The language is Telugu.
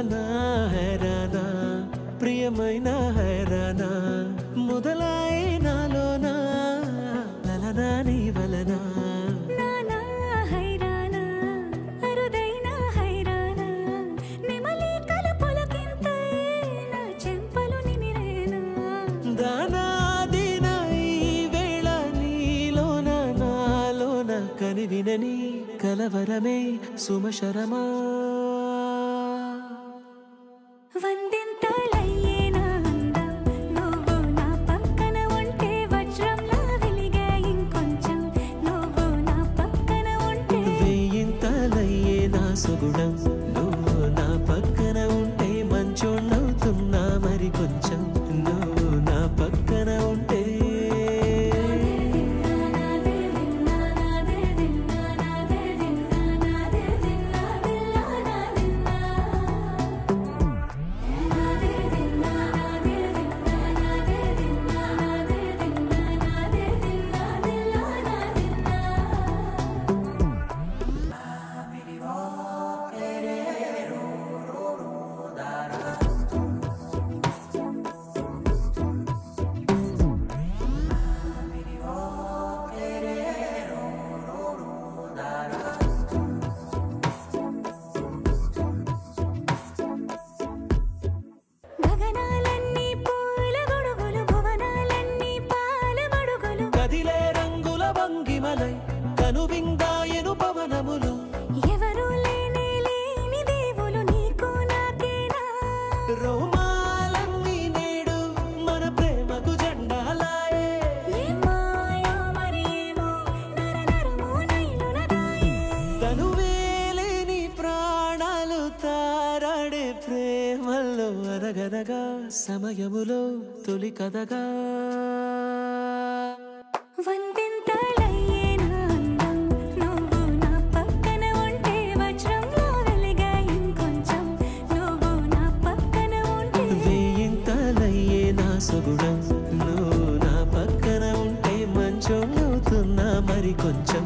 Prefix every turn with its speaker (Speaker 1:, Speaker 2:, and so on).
Speaker 1: నాలోనా హైరానా ప్రియమైన హైరానా మొదలాయి నాలోనా లలనా నీ వలనా కనివినని కలవరమే సుమశరమా
Speaker 2: వందింతలయ్యేనా అందం నువ్వు నా పక్కన ఉంటే వజ్రంలా వెలిగే ఇంకొంచెం నువ్వు నా పక్కన ఉంటే
Speaker 1: వేయింతలయ్యేనా సుగుణం నువ్వు నా పక్కన ఉంటే మంచోణ్ణవుతున్నా మరి కొంచెం నువ్వు నా పక్కన ఉంటే కనువిందాయను పవనములు
Speaker 2: ఎవరు లేని లేని దేవులు నీకు నాకేనా
Speaker 1: రోమాలన్నీ నేడు మన ప్రేమకు జెండాలాయే
Speaker 2: మాయా మరేమో నరనరమో నైలునదాయే
Speaker 1: తనువేలేని ప్రాణాలు తారాడే ప్రేమల్లో అరగరగా సమయములో తొలి కథగా
Speaker 2: వందింతలయ్యేనా అందం నువ్వు నా పక్కన ఉంటే వజ్రంలా వెలిగే ఇంకొంచెం నువ్వు నా పక్కన ఉంటే
Speaker 1: వేయింతలయ్యేనా సుగుణం నువ్వు నా పక్కన ఉంటే మంచోణ్ణవుతున్నా మరి కొంచెం